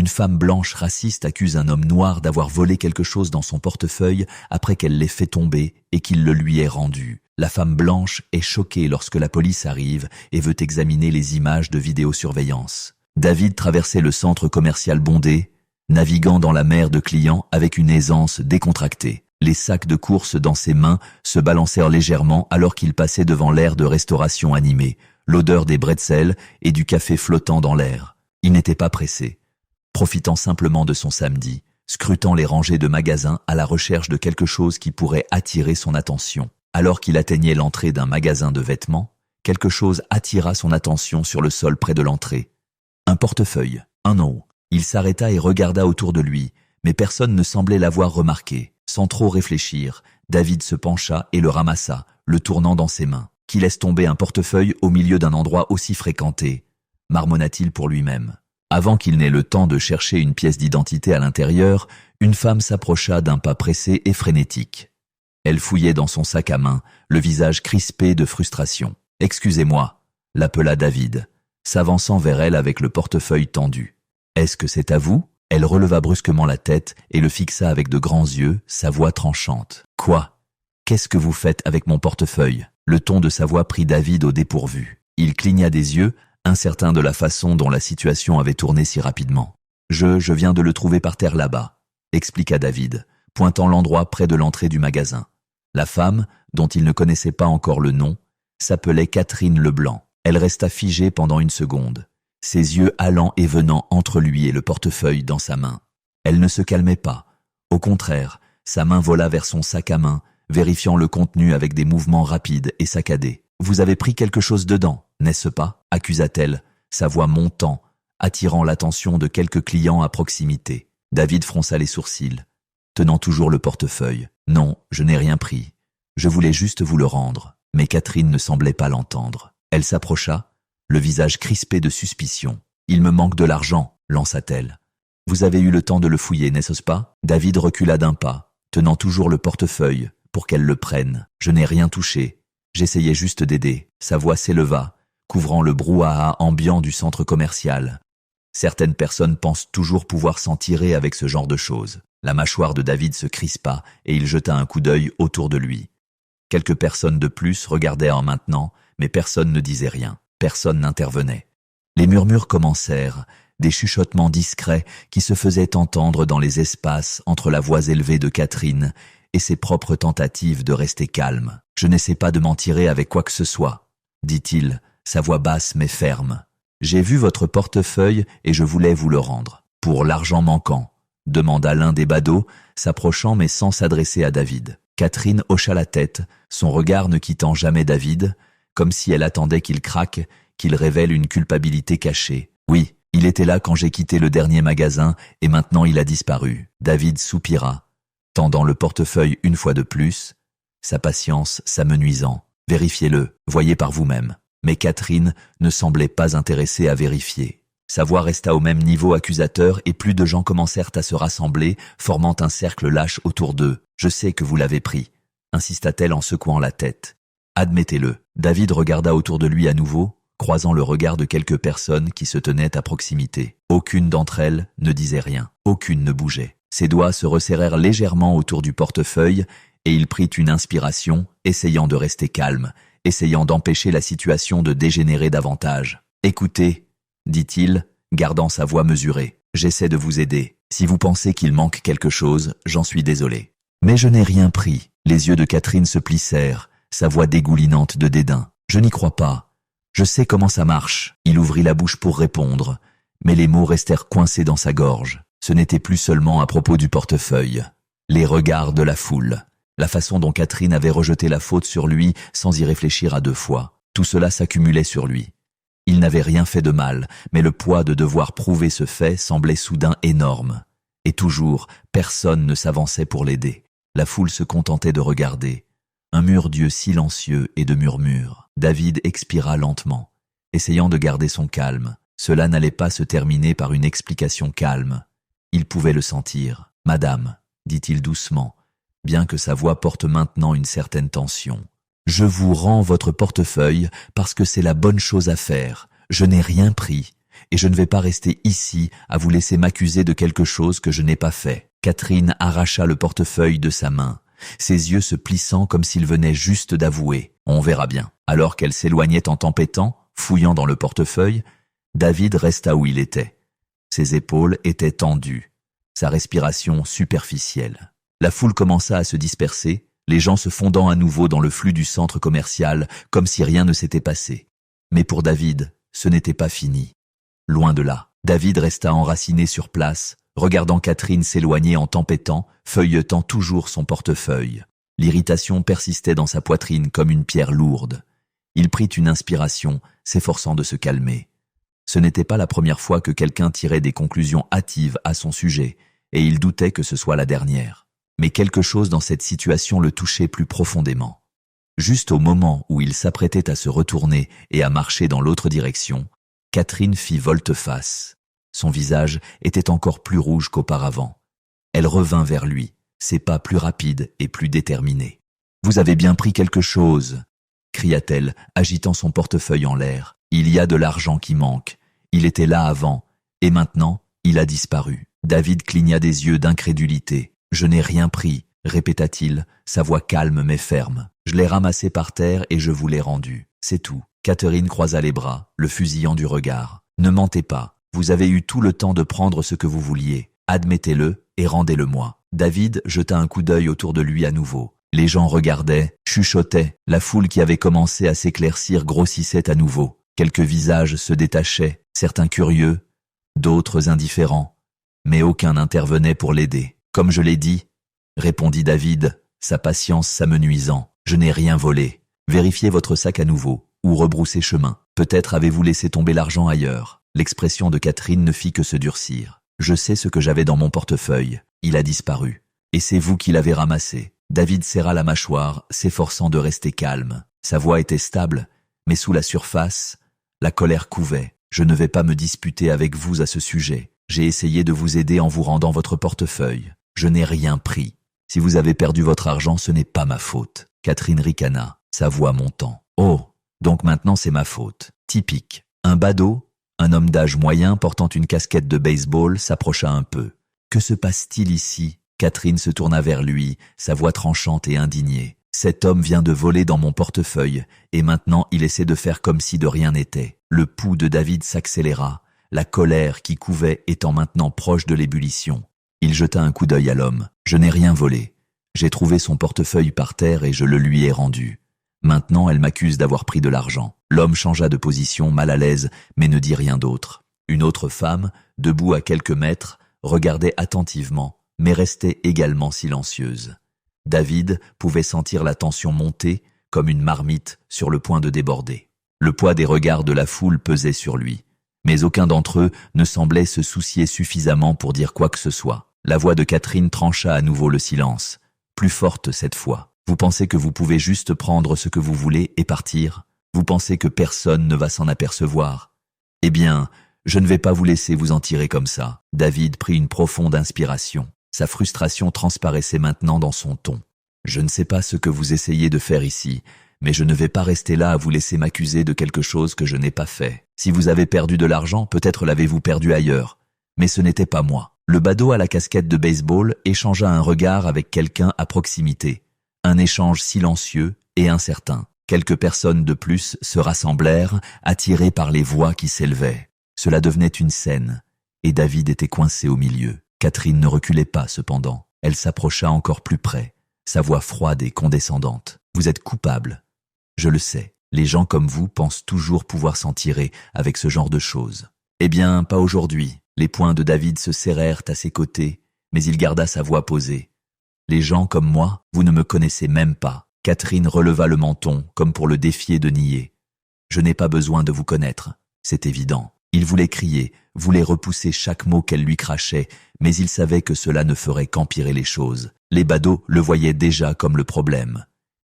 femme blanche raciste accuse un homme noir d'avoir volé quelque chose dans son portefeuille après qu'elle l'ait fait tomber et qu'il le lui ait rendu. La femme blanche est choquée lorsque la police arrive et veut examiner les images de vidéosurveillance. David traversait le centre commercial bondé, naviguant dans la mer de clients avec une aisance décontractée. Les sacs de courses dans ses mains se balancèrent légèrement alors qu'il passait devant l'aire de restauration animée, l'odeur des bretzels et du café flottant dans l'air. Il n'était pas pressé, profitant simplement de son samedi, scrutant les rangées de magasins à la recherche de quelque chose qui pourrait attirer son attention. Alors qu'il atteignait l'entrée d'un magasin de vêtements, quelque chose attira son attention sur le sol près de l'entrée. Un portefeuille, un nom. Il s'arrêta et regarda autour de lui, mais personne ne semblait l'avoir remarqué. Sans trop réfléchir, David se pencha et le ramassa, le tournant dans ses mains. Qui laisse tomber un portefeuille au milieu d'un endroit aussi fréquenté, marmonna-t-il pour lui-même. Avant qu'il n'ait le temps de chercher une pièce d'identité à l'intérieur, une femme s'approcha d'un pas pressé et frénétique. Elle fouillait dans son sac à main, le visage crispé de frustration. « Excusez-moi », l'appela David, s'avançant vers elle avec le portefeuille tendu. « Est-ce que c'est à vous ?» Elle releva brusquement la tête et le fixa avec de grands yeux, sa voix tranchante. « Quoi ? Qu'est-ce que vous faites avec mon portefeuille ?» Le ton de sa voix prit David au dépourvu. Il cligna des yeux, incertain de la façon dont la situation avait tourné si rapidement. « Je viens de le trouver par terre là-bas », expliqua David, pointant l'endroit près de l'entrée du magasin. La femme, dont il ne connaissait pas encore le nom, s'appelait Catherine Leblanc. Elle resta figée pendant une seconde, ses yeux allant et venant entre lui et le portefeuille dans sa main. Elle ne se calmait pas. Au contraire, sa main vola vers son sac à main, vérifiant le contenu avec des mouvements rapides et saccadés. « Vous avez pris quelque chose dedans, n'est-ce pas ?» accusa-t-elle, sa voix montant, attirant l'attention de quelques clients à proximité. David fronça les sourcils, tenant toujours le portefeuille. « Non, je n'ai rien pris. Je voulais juste vous le rendre. » Mais Catherine ne semblait pas l'entendre. Elle s'approcha, le visage crispé de suspicion. « Il me manque de l'argent, » lança-t-elle. « Vous avez eu le temps de le fouiller, n'est-ce pas ?» David recula d'un pas, tenant toujours le portefeuille, pour qu'elle le prenne. « Je n'ai rien touché. J'essayais juste d'aider. » Sa voix s'éleva, couvrant le brouhaha ambiant du centre commercial. Certaines personnes pensent toujours pouvoir s'en tirer avec ce genre de choses. La mâchoire de David se crispa et il jeta un coup d'œil autour de lui. Quelques personnes de plus regardaient en maintenant, mais personne ne disait rien. Personne n'intervenait. Les murmures commencèrent, des chuchotements discrets qui se faisaient entendre dans les espaces entre la voix élevée de Catherine et ses propres tentatives de rester calme. « Je n'essaie pas de m'en tirer avec quoi que ce soit », dit-il, sa voix basse mais ferme. « J'ai vu votre portefeuille et je voulais vous le rendre. Pour l'argent manquant ?» demanda l'un des badauds, s'approchant mais sans s'adresser à David. Catherine hocha la tête, son regard ne quittant jamais David, comme si elle attendait qu'il craque, qu'il révèle une culpabilité cachée. « Oui, il était là quand j'ai quitté le dernier magasin et maintenant il a disparu. » David soupira, tendant le portefeuille une fois de plus, sa patience s'amenuisant. « Vérifiez-le, voyez par vous-même. » Mais Catherine ne semblait pas intéressée à vérifier. Sa voix resta au même niveau accusateur et plus de gens commencèrent à se rassembler, formant un cercle lâche autour d'eux. « Je sais que vous l'avez pris », insista-t-elle en secouant la tête. « Admettez-le. » David regarda autour de lui à nouveau, croisant le regard de quelques personnes qui se tenaient à proximité. Aucune d'entre elles ne disait rien. Aucune ne bougeait. Ses doigts se resserrèrent légèrement autour du portefeuille et il prit une inspiration, essayant de rester calme, essayant d'empêcher la situation de dégénérer davantage. « Écoutez, » dit-il, gardant sa voix mesurée. « J'essaie de vous aider. Si vous pensez qu'il manque quelque chose, j'en suis désolé. » Mais je n'ai rien pris. Les yeux de Catherine se plissèrent, sa voix dégoulinante de dédain. « Je n'y crois pas. Je sais comment ça marche. » Il ouvrit la bouche pour répondre, mais les mots restèrent coincés dans sa gorge. Ce n'était plus seulement à propos du portefeuille. Les regards de la foule, la façon dont Catherine avait rejeté la faute sur lui sans y réfléchir à deux fois, tout cela s'accumulait sur lui. Il n'avait rien fait de mal, mais le poids de devoir prouver ce fait semblait soudain énorme. Et toujours, personne ne s'avançait pour l'aider. La foule se contentait de regarder. Un mur d'yeux silencieux et de murmures. David expira lentement, essayant de garder son calme. Cela n'allait pas se terminer par une explication calme. Il pouvait le sentir. « Madame », dit-il doucement, bien que sa voix porte maintenant une certaine tension. « Je vous rends votre portefeuille parce que c'est la bonne chose à faire. Je n'ai rien pris. et je ne vais pas rester ici à vous laisser m'accuser de quelque chose que je n'ai pas fait. Catherine arracha le portefeuille de sa main, ses yeux se plissant comme s'il venait juste d'avouer. On verra bien. Alors qu'elle s'éloignait en tempêtant, fouillant dans le portefeuille, David resta où il était. Ses épaules étaient tendues, sa respiration superficielle. La foule commença à se disperser, les gens se fondant à nouveau dans le flux du centre commercial, comme si rien ne s'était passé. Mais pour David, ce n'était pas fini. Loin de là, David resta enraciné sur place, regardant Catherine s'éloigner en tempêtant, feuilletant toujours son portefeuille. L'irritation persistait dans sa poitrine comme une pierre lourde. Il prit une inspiration, s'efforçant de se calmer. Ce n'était pas la première fois que quelqu'un tirait des conclusions hâtives à son sujet, et il doutait que ce soit la dernière. Mais quelque chose dans cette situation le touchait plus profondément. Juste au moment où il s'apprêtait à se retourner et à marcher dans l'autre direction, Catherine fit volte-face. Son visage était encore plus rouge qu'auparavant. Elle revint vers lui, ses pas plus rapides et plus déterminés. « Vous avez bien pris quelque chose !» cria-t-elle, agitant son portefeuille en l'air. « Il y a de l'argent qui manque. Il était là avant, et maintenant, il a disparu. » David cligna des yeux d'incrédulité. « Je n'ai rien pris, » répéta-t-il, sa voix calme mais ferme. « Je l'ai ramassé par terre et je vous l'ai rendu. C'est tout. » Catherine croisa les bras, le fusillant du regard. « Ne mentez pas. Vous avez eu tout le temps de prendre ce que vous vouliez. Admettez-le et rendez-le-moi. » David jeta un coup d'œil autour de lui à nouveau. Les gens regardaient, chuchotaient. La foule qui avait commencé à s'éclaircir grossissait à nouveau. Quelques visages se détachaient, certains curieux, d'autres indifférents. Mais aucun n'intervenait pour l'aider. « Comme je l'ai dit, » répondit David, sa patience s'amenuisant. « Je n'ai rien volé. Vérifiez votre sac à nouveau, ou rebroussez chemin. Peut-être avez-vous laissé tomber l'argent ailleurs. » L'expression de Catherine ne fit que se durcir. « Je sais ce que j'avais dans mon portefeuille. Il a disparu. Et c'est vous qui l'avez ramassé. » David serra la mâchoire, s'efforçant de rester calme. Sa voix était stable, mais sous la surface, la colère couvait. « Je ne vais pas me disputer avec vous à ce sujet. J'ai essayé de vous aider en vous rendant votre portefeuille. Je n'ai rien pris. Si vous avez perdu votre argent, ce n'est pas ma faute. » Catherine ricana, sa voix montant. « Oh, donc maintenant c'est ma faute. Typique. » Un badaud, un homme d'âge moyen portant une casquette de baseball, s'approcha un peu. « Que se passe-t-il ici ?» Catherine se tourna vers lui, sa voix tranchante et indignée. « Cet homme vient de voler dans mon portefeuille, et maintenant il essaie de faire comme si de rien n'était. » Le pouls de David s'accéléra, la colère qui couvait étant maintenant proche de l'ébullition. Il jeta un coup d'œil à l'homme. « Je n'ai rien volé. J'ai trouvé son portefeuille par terre et je le lui ai rendu. Maintenant elle m'accuse d'avoir pris de l'argent. » L'homme changea de position, mal à l'aise, mais ne dit rien d'autre. Une autre femme, debout à quelques mètres, regardait attentivement, mais restait également silencieuse. David pouvait sentir la tension monter, comme une marmite sur le point de déborder. Le poids des regards de la foule pesait sur lui, mais aucun d'entre eux ne semblait se soucier suffisamment pour dire quoi que ce soit. La voix de Catherine trancha à nouveau le silence, plus forte cette fois. « Vous pensez que vous pouvez juste prendre ce que vous voulez et partir ? Vous pensez que personne ne va s'en apercevoir ? Eh bien, je ne vais pas vous laisser vous en tirer comme ça. » David prit une profonde inspiration. Sa frustration transparaissait maintenant dans son ton. « Je ne sais pas ce que vous essayez de faire ici, mais je ne vais pas rester là à vous laisser m'accuser de quelque chose que je n'ai pas fait. Si vous avez perdu de l'argent, peut-être l'avez-vous perdu ailleurs. Mais ce n'était pas moi. » Le badaud à la casquette de baseball échangea un regard avec quelqu'un à proximité. Un échange silencieux et incertain. Quelques personnes de plus se rassemblèrent, attirées par les voix qui s'élevaient. Cela devenait une scène, et David était coincé au milieu. Catherine ne reculait pas, cependant. Elle s'approcha encore plus près, sa voix froide et condescendante. « Vous êtes coupable. Je le sais. Les gens comme vous pensent toujours pouvoir s'en tirer avec ce genre de choses. Eh bien, pas aujourd'hui. » Les poings de David se serrèrent à ses côtés, mais il garda sa voix posée. « Les gens comme moi, vous ne me connaissez même pas. » Catherine releva le menton, comme pour le défier de nier. « Je n'ai pas besoin de vous connaître, c'est évident. » Il voulait crier, voulait repousser chaque mot qu'elle lui crachait, mais il savait que cela ne ferait qu'empirer les choses. Les badauds le voyaient déjà comme le problème.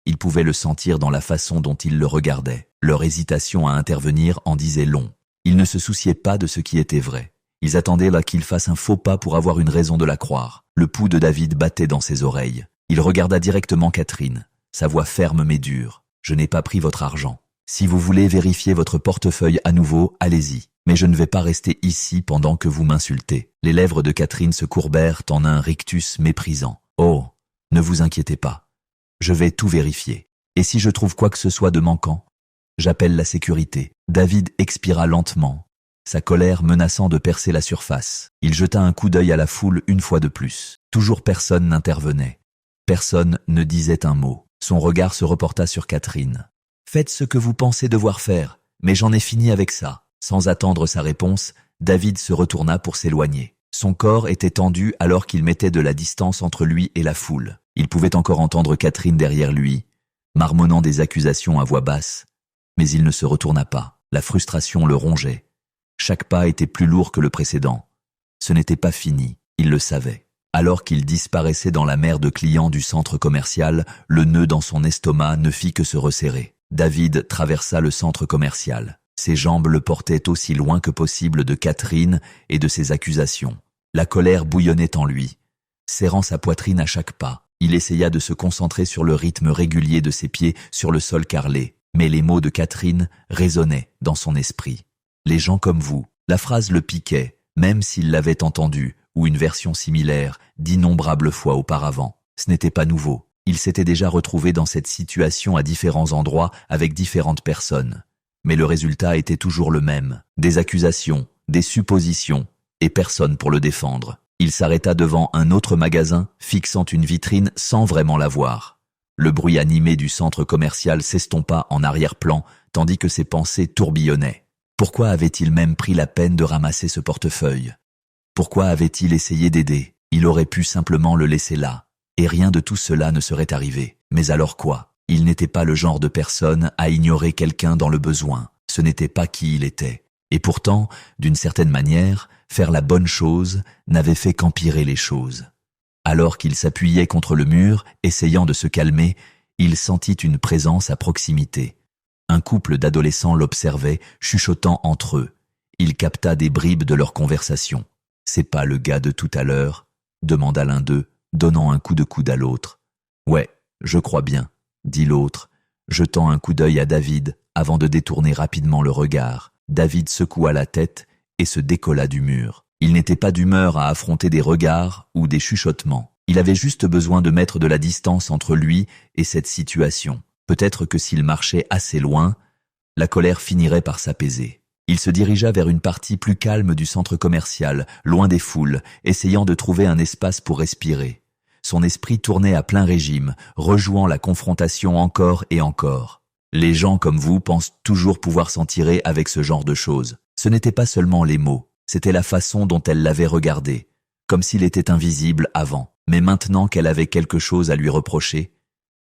Il pouvait le sentir dans la façon dont ils le regardaient. Leur hésitation à intervenir en disait long. Ils ne se souciaient pas de ce qui était vrai. Ils attendaient là qu'il fasse un faux pas pour avoir une raison de la croire. Le pouls de David battait dans ses oreilles. Il regarda directement Catherine, sa voix ferme mais dure. « Je n'ai pas pris votre argent. Si vous voulez vérifier votre portefeuille à nouveau, allez-y. Mais je ne vais pas rester ici pendant que vous m'insultez. Les lèvres de Catherine se courbèrent en un rictus méprisant. Oh, ne vous inquiétez pas. Je vais tout vérifier. Et si je trouve quoi que ce soit de manquant, j'appelle la sécurité. David expira lentement, sa colère menaçant de percer la surface. Il jeta un coup d'œil à la foule une fois de plus. Toujours personne n'intervenait. Personne ne disait un mot. Son regard se reporta sur Catherine. « Faites ce que vous pensez devoir faire, mais j'en ai fini avec ça. » Sans attendre sa réponse, David se retourna pour s'éloigner. Son corps était tendu alors qu'il mettait de la distance entre lui et la foule. Il pouvait encore entendre Catherine derrière lui, marmonnant des accusations à voix basse, mais il ne se retourna pas. La frustration le rongeait. Chaque pas était plus lourd que le précédent. Ce n'était pas fini, il le savait. Alors qu'il disparaissait dans la mer de clients du centre commercial, le nœud dans son estomac ne fit que se resserrer. David traversa le centre commercial. Ses jambes le portaient aussi loin que possible de Catherine et de ses accusations. La colère bouillonnait en lui, serrant sa poitrine à chaque pas. Il essaya de se concentrer sur le rythme régulier de ses pieds sur le sol carrelé, mais les mots de Catherine résonnaient dans son esprit. « Les gens comme vous », la phrase le piquait, même s'il l'avait entendue, ou une version similaire, d'innombrables fois auparavant. Ce n'était pas nouveau. Il s'était déjà retrouvé dans cette situation à différents endroits avec différentes personnes. Mais le résultat était toujours le même. Des accusations, des suppositions, et personne pour le défendre. Il s'arrêta devant un autre magasin, fixant une vitrine sans vraiment la voir. Le bruit animé du centre commercial s'estompa en arrière-plan, tandis que ses pensées tourbillonnaient. Pourquoi avait-il même pris la peine de ramasser ce portefeuille? Pourquoi avait-il essayé d'aider? Il aurait pu simplement le laisser là, et rien de tout cela ne serait arrivé. Mais alors quoi? Il n'était pas le genre de personne à ignorer quelqu'un dans le besoin. Ce n'était pas qui il était. Et pourtant, d'une certaine manière, faire la bonne chose n'avait fait qu'empirer les choses. Alors qu'il s'appuyait contre le mur, essayant de se calmer, il sentit une présence à proximité. Un couple d'adolescents l'observait, chuchotant entre eux. Il capta des bribes de leur conversation. « C'est pas le gars de tout à l'heure ?» demanda l'un d'eux, donnant un coup de coude à l'autre. « Ouais, je crois bien. » dit l'autre, jetant un coup d'œil à David avant de détourner rapidement le regard. David secoua la tête et se décolla du mur. Il n'était pas d'humeur à affronter des regards ou des chuchotements. Il avait juste besoin de mettre de la distance entre lui et cette situation. Peut-être que s'il marchait assez loin, la colère finirait par s'apaiser. Il se dirigea vers une partie plus calme du centre commercial, loin des foules, essayant de trouver un espace pour respirer. Son esprit tournait à plein régime, rejouant la confrontation encore et encore. Les gens comme vous pensent toujours pouvoir s'en tirer avec ce genre de choses. Ce n'était pas seulement les mots, c'était la façon dont elle l'avait regardé, comme s'il était invisible avant. Mais maintenant qu'elle avait quelque chose à lui reprocher,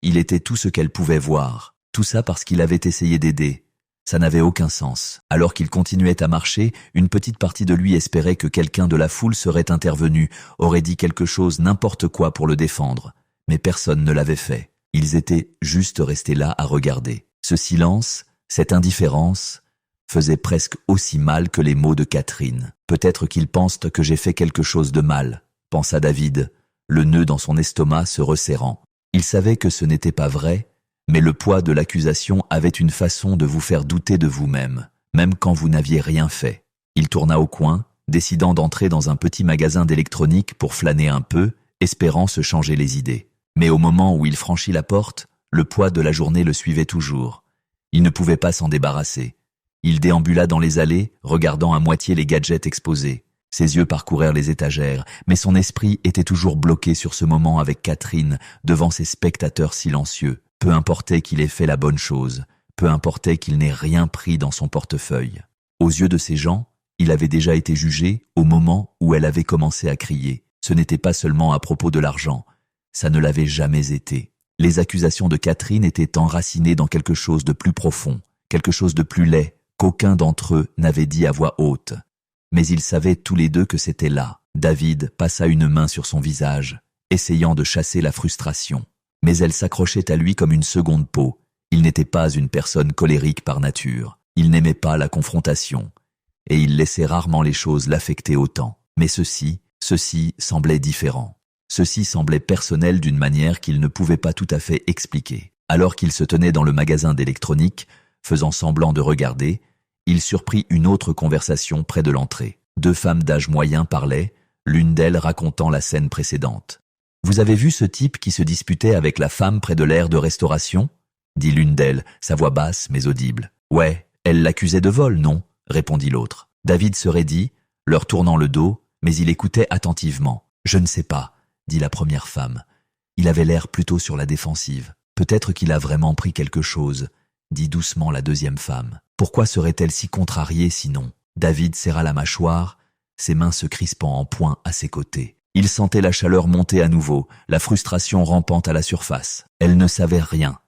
il était tout ce qu'elle pouvait voir. Tout ça parce qu'il avait essayé d'aider. Ça n'avait aucun sens. Alors qu'il continuait à marcher, une petite partie de lui espérait que quelqu'un de la foule serait intervenu, aurait dit quelque chose, n'importe quoi pour le défendre. Mais personne ne l'avait fait. Ils étaient juste restés là à regarder. Ce silence, cette indifférence, faisait presque aussi mal que les mots de Catherine. Peut-être qu'ils pensent que j'ai fait quelque chose de mal, pensa David, le nœud dans son estomac se resserrant. Il savait que ce n'était pas vrai, mais le poids de l'accusation avait une façon de vous faire douter de vous-même, même quand vous n'aviez rien fait. Il tourna au coin, décidant d'entrer dans un petit magasin d'électronique pour flâner un peu, espérant se changer les idées. Mais au moment où il franchit la porte, le poids de la journée le suivait toujours. Il ne pouvait pas s'en débarrasser. Il déambula dans les allées, regardant à moitié les gadgets exposés. Ses yeux parcourèrent les étagères, mais son esprit était toujours bloqué sur ce moment avec Catherine, devant ses spectateurs silencieux. Peu importait qu'il ait fait la bonne chose, peu importait qu'il n'ait rien pris dans son portefeuille. Aux yeux de ces gens, il avait déjà été jugé au moment où elle avait commencé à crier. Ce n'était pas seulement à propos de l'argent, ça ne l'avait jamais été. Les accusations de Catherine étaient enracinées dans quelque chose de plus profond, quelque chose de plus laid, qu'aucun d'entre eux n'avait dit à voix haute. Mais ils savaient tous les deux que c'était là. David passa une main sur son visage, essayant de chasser la frustration. Mais elle s'accrochait à lui comme une seconde peau. Il n'était pas une personne colérique par nature. Il n'aimait pas la confrontation. Et il laissait rarement les choses l'affecter autant. Mais ceci semblait différent. Ceci semblait personnel d'une manière qu'il ne pouvait pas tout à fait expliquer. Alors qu'il se tenait dans le magasin d'électronique, faisant semblant de regarder, il surprit une autre conversation près de l'entrée. Deux femmes d'âge moyen parlaient, l'une d'elles racontant la scène précédente. « Vous avez vu ce type qui se disputait avec la femme près de l'aire de restauration ?» dit l'une d'elles, sa voix basse mais audible. « Ouais, elle l'accusait de vol, non ?» répondit l'autre. David se raidit, leur tournant le dos, mais il écoutait attentivement. « Je ne sais pas, » dit la première femme. Il avait l'air plutôt sur la défensive. « Peut-être qu'il a vraiment pris quelque chose, » dit doucement la deuxième femme. Pourquoi serait-elle si contrariée sinon? David serra la mâchoire, ses mains se crispant en poing à ses côtés. Il sentait la chaleur monter à nouveau, la frustration rampant à la surface. Elle ne savait rien,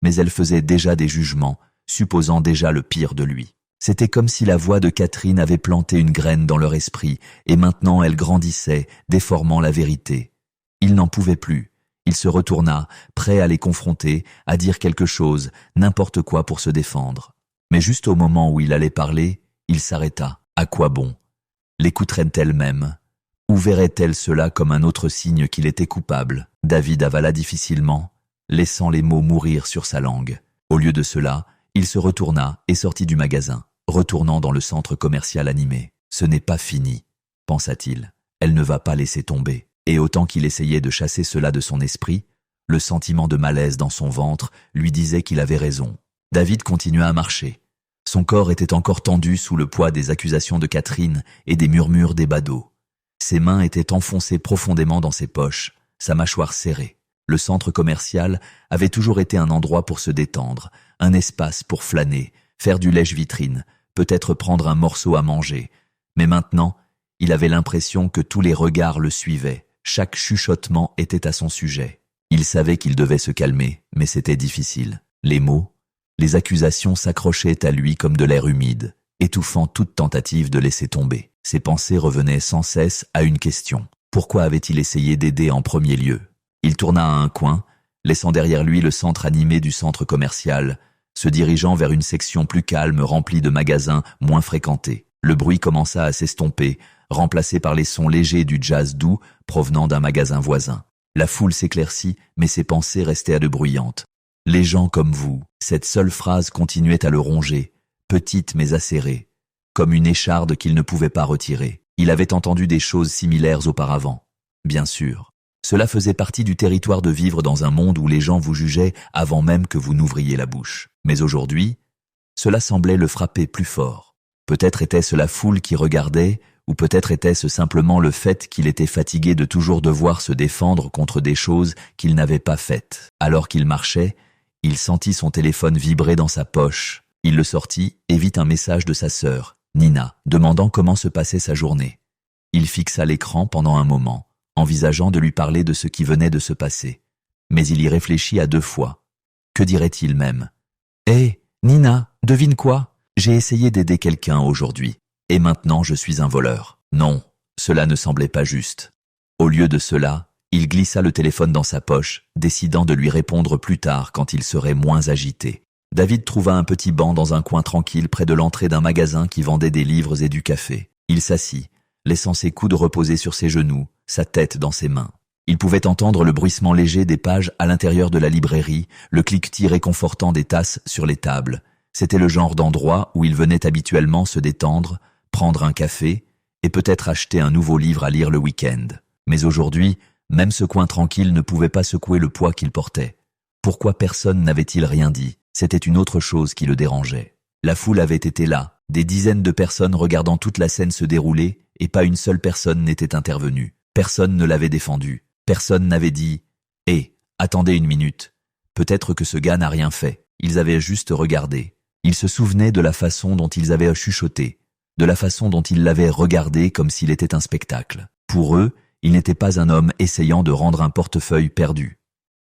mais elle faisait déjà des jugements, supposant déjà le pire de lui. C'était comme si la voix de Catherine avait planté une graine dans leur esprit, et maintenant elle grandissait, déformant la vérité. Il n'en pouvait plus. Il se retourna, prêt à les confronter, à dire quelque chose, n'importe quoi pour se défendre. Mais juste au moment où il allait parler, il s'arrêta. À quoi bon? L'écouterait-elle même? Ou verrait-elle cela comme un autre signe qu'il était coupable? David avala difficilement, laissant les mots mourir sur sa langue. Au lieu de cela, il se retourna et sortit du magasin, retournant dans le centre commercial animé. Ce n'est pas fini, pensa-t-il. Elle ne va pas laisser tomber. Et autant qu'il essayait de chasser cela de son esprit, le sentiment de malaise dans son ventre lui disait qu'il avait raison. David continua à marcher. Son corps était encore tendu sous le poids des accusations de Catherine et des murmures des badauds. Ses mains étaient enfoncées profondément dans ses poches, sa mâchoire serrée. Le centre commercial avait toujours été un endroit pour se détendre, un espace pour flâner, faire du lèche-vitrine, peut-être prendre un morceau à manger. Mais maintenant, il avait l'impression que tous les regards le suivaient. Chaque chuchotement était à son sujet. Il savait qu'il devait se calmer, mais c'était difficile. Les mots, les accusations s'accrochaient à lui comme de l'air humide, étouffant toute tentative de laisser tomber. Ses pensées revenaient sans cesse à une question. Pourquoi avait-il essayé d'aider en premier lieu? Il tourna à un coin, laissant derrière lui le centre animé du centre commercial, se dirigeant vers une section plus calme remplie de magasins moins fréquentés. Le bruit commença à s'estomper, remplacé par les sons légers du jazz doux provenant d'un magasin voisin. La foule s'éclaircit, mais ses pensées restaient bruyantes. Les gens comme vous, cette seule phrase continuait à le ronger, petite mais acérée, comme une écharde qu'il ne pouvait pas retirer. Il avait entendu des choses similaires auparavant. Bien sûr, cela faisait partie du territoire de vivre dans un monde où les gens vous jugeaient avant même que vous n'ouvriez la bouche. Mais aujourd'hui, cela semblait le frapper plus fort. Peut-être était-ce la foule qui regardait, ou peut-être était-ce simplement le fait qu'il était fatigué de toujours devoir se défendre contre des choses qu'il n'avait pas faites. Alors qu'il marchait, il sentit son téléphone vibrer dans sa poche. Il le sortit et vit un message de sa sœur, Nina, demandant comment se passait sa journée. Il fixa l'écran pendant un moment, envisageant de lui parler de ce qui venait de se passer. Mais il y réfléchit à 2 fois. Que dirait-il même? « Hé, Nina, devine quoi? J'ai essayé d'aider quelqu'un aujourd'hui. Et maintenant je suis un voleur. » Non, cela ne semblait pas juste. Au lieu de cela, il glissa le téléphone dans sa poche, décidant de lui répondre plus tard quand il serait moins agité. David trouva un petit banc dans un coin tranquille près de l'entrée d'un magasin qui vendait des livres et du café. Il s'assit, laissant ses coudes reposer sur ses genoux, sa tête dans ses mains. Il pouvait entendre le bruissement léger des pages à l'intérieur de la librairie, le cliquetis réconfortant des tasses sur les tables. C'était le genre d'endroit où il venait habituellement se détendre, prendre un café et peut-être acheter un nouveau livre à lire le week-end. Mais aujourd'hui, même ce coin tranquille ne pouvait pas secouer le poids qu'il portait. Pourquoi personne n'avait-il rien dit? C'était une autre chose qui le dérangeait. La foule avait été là, des dizaines de personnes regardant toute la scène se dérouler, et pas une seule personne n'était intervenue. Personne ne l'avait défendu. Personne n'avait dit « Hé, attendez une minute. Peut-être que ce gars n'a rien fait. » Ils avaient juste regardé. Ils se souvenaient de la façon dont ils avaient chuchoté, de la façon dont ils l'avaient regardé comme s'il était un spectacle. Pour eux, il n'était pas un homme essayant de rendre un portefeuille perdu.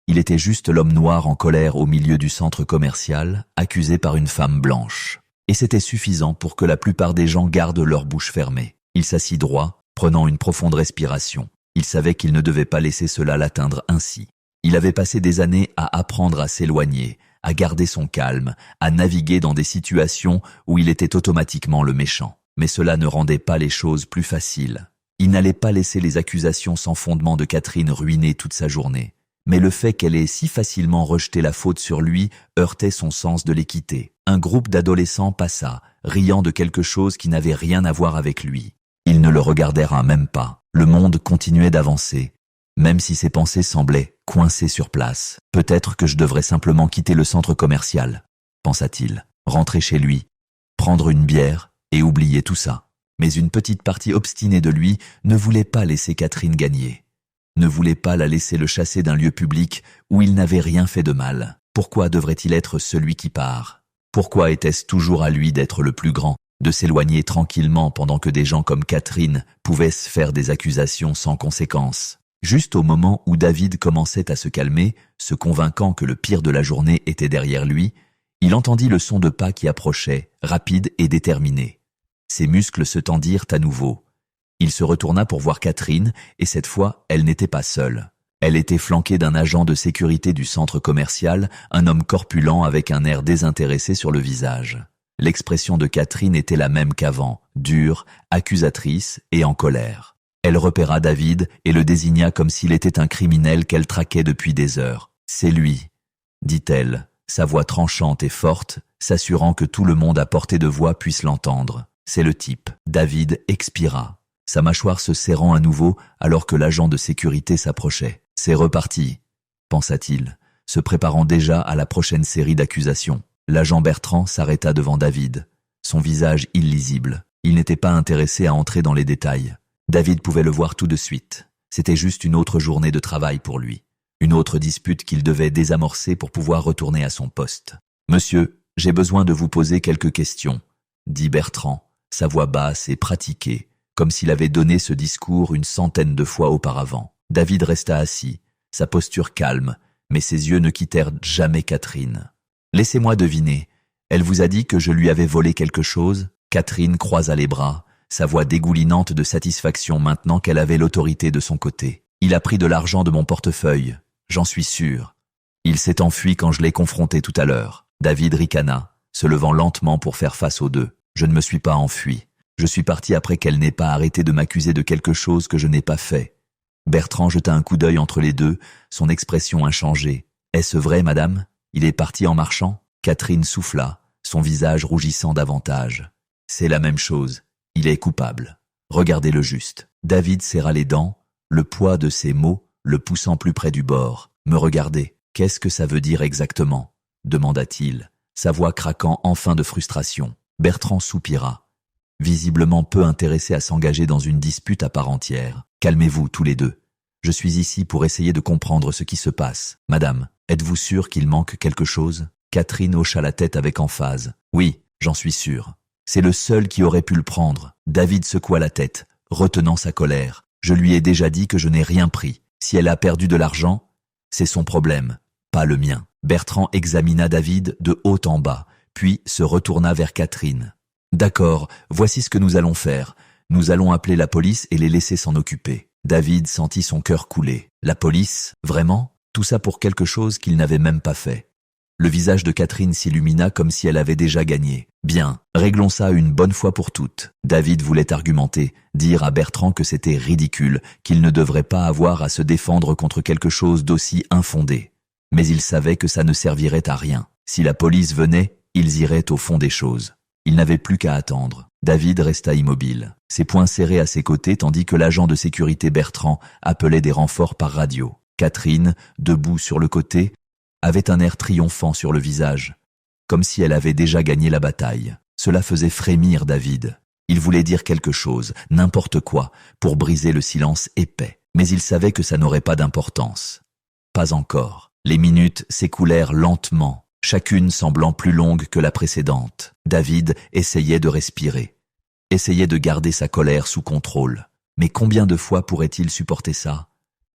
Il était juste l'homme noir en colère au milieu du centre commercial, accusé par une femme blanche. Et c'était suffisant pour que la plupart des gens gardent leur bouche fermée. Il s'assit droit, prenant une profonde respiration. Il savait qu'il ne devait pas laisser cela l'atteindre ainsi. Il avait passé des années à apprendre à s'éloigner, à garder son calme, à naviguer dans des situations où il était automatiquement le méchant. Mais cela ne rendait pas les choses plus faciles. Il n'allait pas laisser les accusations sans fondement de Catherine ruiner toute sa journée. Mais le fait qu'elle ait si facilement rejeté la faute sur lui heurtait son sens de l'équité. Un groupe d'adolescents passa, riant de quelque chose qui n'avait rien à voir avec lui. Ils ne le regardèrent même pas. Le monde continuait d'avancer, même si ses pensées semblaient coincées sur place. Peut-être que je devrais simplement quitter le centre commercial, pensa-t-il, rentrer chez lui, prendre une bière et oublier tout ça. Mais une petite partie obstinée de lui ne voulait pas laisser Catherine gagner, ne voulait pas la laisser le chasser d'un lieu public où il n'avait rien fait de mal. Pourquoi devrait-il être celui qui part? Pourquoi était-ce toujours à lui d'être le plus grand, de s'éloigner tranquillement pendant que des gens comme Catherine pouvaient se faire des accusations sans conséquence? Juste au moment où David commençait à se calmer, se convainquant que le pire de la journée était derrière lui, il entendit le son de pas qui approchait, rapide et déterminé. Ses muscles se tendirent à nouveau. Il se retourna pour voir Catherine, et cette fois, elle n'était pas seule. Elle était flanquée d'un agent de sécurité du centre commercial, un homme corpulent avec un air désintéressé sur le visage. L'expression de Catherine était la même qu'avant, dure, accusatrice et en colère. Elle repéra David et le désigna comme s'il était un criminel qu'elle traquait depuis des heures. « C'est lui », dit-elle, sa voix tranchante et forte, s'assurant que tout le monde à portée de voix puisse l'entendre. « C'est le type. » David expira, sa mâchoire se serrant à nouveau alors que l'agent de sécurité s'approchait. « C'est reparti », pensa-t-il, se préparant déjà à la prochaine série d'accusations. L'agent Bertrand s'arrêta devant David, son visage illisible. Il n'était pas intéressé à entrer dans les détails. David pouvait le voir tout de suite. C'était juste une autre journée de travail pour lui. Une autre dispute qu'il devait désamorcer pour pouvoir retourner à son poste. « Monsieur, j'ai besoin de vous poser quelques questions », dit Bertrand, sa voix basse et pratiquée, comme s'il avait donné ce discours une centaine de fois auparavant. David resta assis, sa posture calme, mais ses yeux ne quittèrent jamais Catherine. « Laissez-moi deviner, elle vous a dit que je lui avais volé quelque chose ?» Catherine croisa les bras, sa voix dégoulinante de satisfaction maintenant qu'elle avait l'autorité de son côté. « Il a pris de l'argent de mon portefeuille, j'en suis sûr. Il s'est enfui quand je l'ai confronté tout à l'heure. » David ricana, se levant lentement pour faire face aux deux. « Je ne me suis pas enfui. Je suis parti après qu'elle n'ait pas arrêté de m'accuser de quelque chose que je n'ai pas fait. » Bertrand jeta un coup d'œil entre les deux, son expression inchangée. « Est-ce vrai, madame? Il est parti en marchant ?» Catherine souffla, son visage rougissant davantage. « C'est la même chose. Il est coupable. Regardez-le juste. » David serra les dents, le poids de ses mots le poussant plus près du bord. « Me regardez. Qu'est-ce que ça veut dire exactement ?» demanda-t-il, sa voix craquant enfin de frustration. Bertrand soupira, visiblement peu intéressé à s'engager dans une dispute à part entière. « Calmez-vous tous les deux. Je suis ici pour essayer de comprendre ce qui se passe. Madame, êtes-vous sûre qu'il manque quelque chose ?» Catherine hocha la tête avec emphase. « Oui, j'en suis sûre. C'est le seul qui aurait pu le prendre. » David secoua la tête, retenant sa colère. « Je lui ai déjà dit que je n'ai rien pris. Si elle a perdu de l'argent, c'est son problème, pas le mien. » Bertrand examina David de haut en bas, puis se retourna vers Catherine. « D'accord, voici ce que nous allons faire. Nous allons appeler la police et les laisser s'en occuper. » David sentit son cœur couler. La police, vraiment? Tout ça pour quelque chose qu'il n'avait même pas fait. Le visage de Catherine s'illumina comme si elle avait déjà gagné. « Bien, réglons ça une bonne fois pour toutes. » David voulait argumenter, dire à Bertrand que c'était ridicule, qu'il ne devrait pas avoir à se défendre contre quelque chose d'aussi infondé. Mais il savait que ça ne servirait à rien. Si la police venait, ils iraient au fond des choses. Il n'avait plus qu'à attendre. David resta immobile, ses poings serrés à ses côtés tandis que l'agent de sécurité Bertrand appelait des renforts par radio. Catherine, debout sur le côté, avait un air triomphant sur le visage, comme si elle avait déjà gagné la bataille. Cela faisait frémir David. Il voulait dire quelque chose, n'importe quoi, pour briser le silence épais. Mais il savait que ça n'aurait pas d'importance. Pas encore. Les minutes s'écoulèrent lentement, chacune semblant plus longue que la précédente. David essayait de respirer, essayait de garder sa colère sous contrôle. Mais combien de fois pourrait-il supporter ça?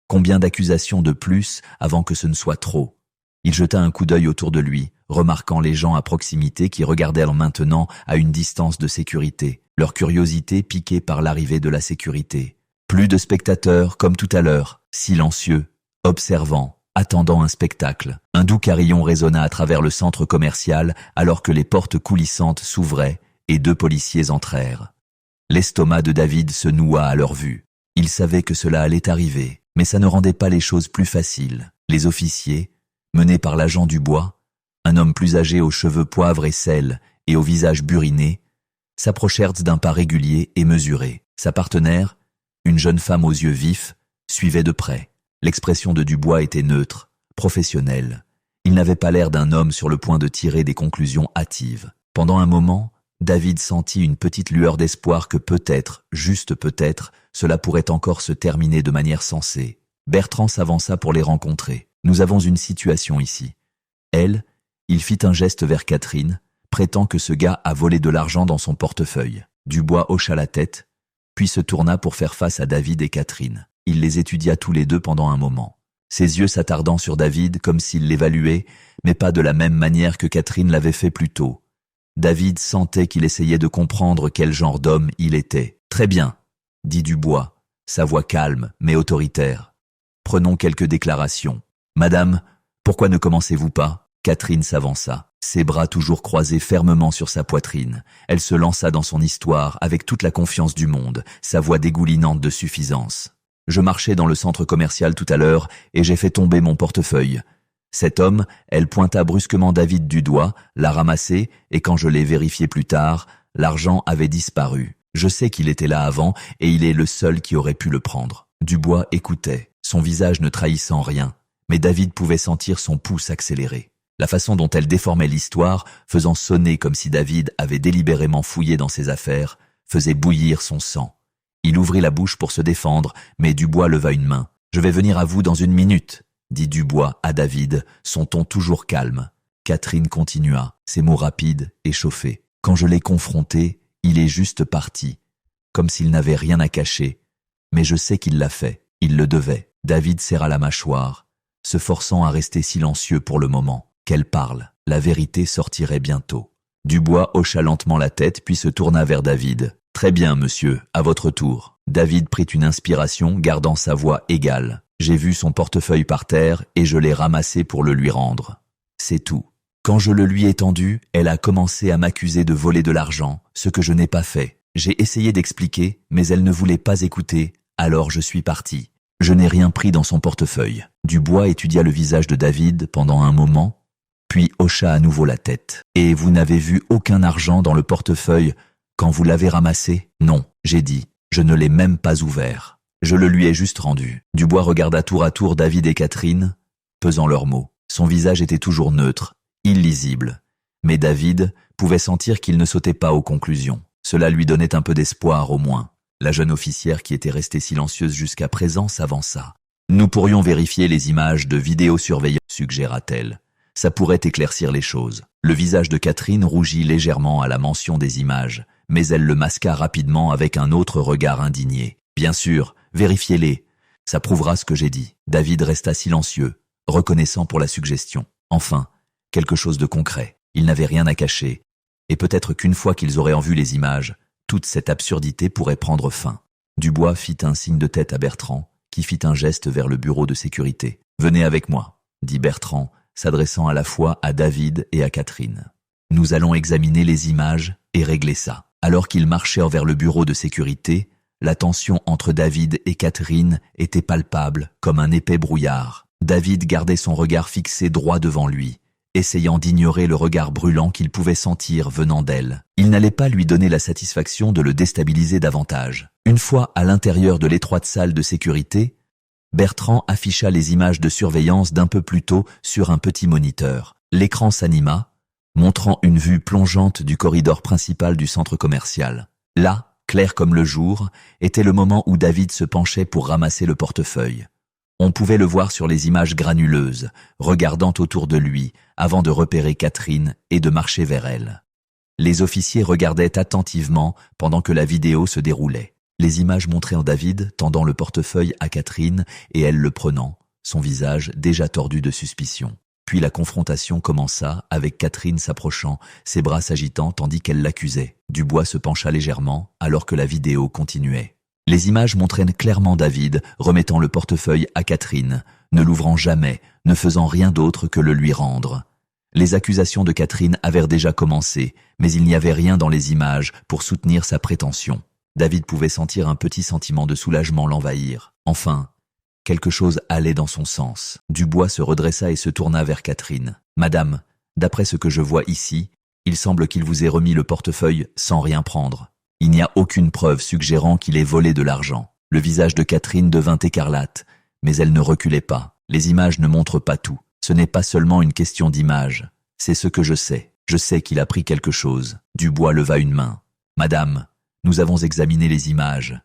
Combien d'accusations de plus avant que ce ne soit trop? Il jeta un coup d'œil autour de lui, remarquant les gens à proximité qui regardèrent maintenant à une distance de sécurité, leur curiosité piquée par l'arrivée de la sécurité. Plus de spectateurs comme tout à l'heure, silencieux, observant, attendant un spectacle. Un doux carillon résonna à travers le centre commercial alors que les portes coulissantes s'ouvraient et deux policiers entrèrent. L'estomac de David se noua à leur vue. Il savait que cela allait arriver, mais ça ne rendait pas les choses plus faciles. Les officiers, menés par l'agent Dubois, Un homme plus âgé aux cheveux poivre et sel et au visage buriné, s'approchèrent d'un pas régulier et mesuré. Sa partenaire, une jeune femme aux yeux vifs, suivait de près. L'expression de Dubois était neutre, professionnelle. Il n'avait pas l'air d'un homme sur le point de tirer des conclusions hâtives. Pendant un moment, David sentit une petite lueur d'espoir que peut-être, juste peut-être, cela pourrait encore se terminer de manière sensée. Bertrand s'avança pour les rencontrer. « Nous avons une situation ici. » Elle, il fit un geste vers Catherine, prétend que ce gars a volé de l'argent dans son portefeuille. Dubois hocha la tête, puis se tourna pour faire face à David et Catherine. Il les étudia tous les deux pendant un moment, ses yeux s'attardant sur David comme s'il l'évaluait, mais pas de la même manière que Catherine l'avait fait plus tôt. David sentait qu'il essayait de comprendre quel genre d'homme il était. « Très bien, » dit Dubois, sa voix calme mais autoritaire. « Prenons quelques déclarations. Madame, pourquoi ne commencez-vous pas ?» Catherine s'avança, ses bras toujours croisés fermement sur sa poitrine. Elle se lança dans son histoire avec toute la confiance du monde, sa voix dégoulinante de suffisance. « Je marchais dans le centre commercial tout à l'heure et j'ai fait tomber mon portefeuille. Cet homme, elle pointa brusquement David du doigt, l'a ramassé et quand je l'ai vérifié plus tard, l'argent avait disparu. Je sais qu'il était là avant et il est le seul qui aurait pu le prendre. » Dubois écoutait, son visage ne trahissant rien, mais David pouvait sentir son pouls s'accélérer. La façon dont elle déformait l'histoire, faisant sonner comme si David avait délibérément fouillé dans ses affaires, faisait bouillir son sang. Il ouvrit la bouche pour se défendre, mais Dubois leva une main. « Je vais venir à vous dans une minute », dit Dubois à David, son ton toujours calme. Catherine continua, ses mots rapides, échauffés. « Quand je l'ai confronté, il est juste parti, comme s'il n'avait rien à cacher. Mais je sais qu'il l'a fait, il le devait. » David serra la mâchoire, se forçant à rester silencieux pour le moment. Qu'elle parle, la vérité sortirait bientôt. Dubois hocha lentement la tête puis se tourna vers David. « Très bien, monsieur, à votre tour. » David prit une inspiration, gardant sa voix égale. « J'ai vu son portefeuille par terre et je l'ai ramassé pour le lui rendre. C'est tout. Quand je le lui ai tendu, elle a commencé à m'accuser de voler de l'argent, ce que je n'ai pas fait. J'ai essayé d'expliquer, mais elle ne voulait pas écouter, alors je suis parti. Je n'ai rien pris dans son portefeuille. » Dubois étudia le visage de David pendant un moment, puis hocha à nouveau la tête. « Et vous n'avez vu aucun argent dans le portefeuille quand vous l'avez ramassé ?» « Non, j'ai dit. Je ne l'ai même pas ouvert. Je le lui ai juste rendu. » Dubois regarda tour à tour David et Catherine, pesant leurs mots. Son visage était toujours neutre, illisible. Mais David pouvait sentir qu'il ne sautait pas aux conclusions. Cela lui donnait un peu d'espoir au moins. La jeune officière qui était restée silencieuse jusqu'à présent s'avança. « Nous pourrions vérifier les images de vidéosurveillance, suggéra-t-elle. Ça pourrait éclaircir les choses. » Le visage de Catherine rougit légèrement à la mention des images, mais elle le masqua rapidement avec un autre regard indigné. « Bien sûr, vérifiez-les. Ça prouvera ce que j'ai dit. » David resta silencieux, reconnaissant pour la suggestion. Enfin, quelque chose de concret. Il n'avait rien à cacher. Et peut-être qu'une fois qu'ils auraient en vue les images, toute cette absurdité pourrait prendre fin. Dubois fit un signe de tête à Bertrand, qui fit un geste vers le bureau de sécurité. « Venez avec moi », dit Bertrand, s'adressant à la fois à David et à Catherine. « Nous allons examiner les images et régler ça. » Alors qu'ils marchèrent vers le bureau de sécurité, la tension entre David et Catherine était palpable comme un épais brouillard. David gardait son regard fixé droit devant lui, essayant d'ignorer le regard brûlant qu'il pouvait sentir venant d'elle. Il n'allait pas lui donner la satisfaction de le déstabiliser davantage. Une fois à l'intérieur de l'étroite salle de sécurité, Bertrand afficha les images de surveillance d'un peu plus tôt sur un petit moniteur. L'écran s'anima, montrant une vue plongeante du corridor principal du centre commercial. Là, clair comme le jour, était le moment où David se penchait pour ramasser le portefeuille. On pouvait le voir sur les images granuleuses, regardant autour de lui, avant de repérer Catherine et de marcher vers elle. Les officiers regardaient attentivement pendant que la vidéo se déroulait. Les images montraient David tendant le portefeuille à Catherine et elle le prenant, son visage déjà tordu de suspicion. Puis la confrontation commença, avec Catherine s'approchant, ses bras s'agitant tandis qu'elle l'accusait. Dubois se pencha légèrement alors que la vidéo continuait. Les images montraient clairement David remettant le portefeuille à Catherine, ne l'ouvrant jamais, ne faisant rien d'autre que le lui rendre. Les accusations de Catherine avaient déjà commencé, mais il n'y avait rien dans les images pour soutenir sa prétention. David pouvait sentir un petit sentiment de soulagement l'envahir. Enfin, quelque chose allait dans son sens. Dubois se redressa et se tourna vers Catherine. « Madame, D'après ce que je vois ici, il semble qu'il vous ait remis le portefeuille sans rien prendre. Il n'y a aucune preuve suggérant qu'il ait volé de l'argent. Le visage de Catherine devint écarlate, mais elle ne reculait pas. Les images ne montrent pas tout. Ce n'est pas seulement une question d'image. C'est ce que je sais. Je sais qu'il a pris quelque chose. Dubois leva une main. Madame, nous avons examiné les images.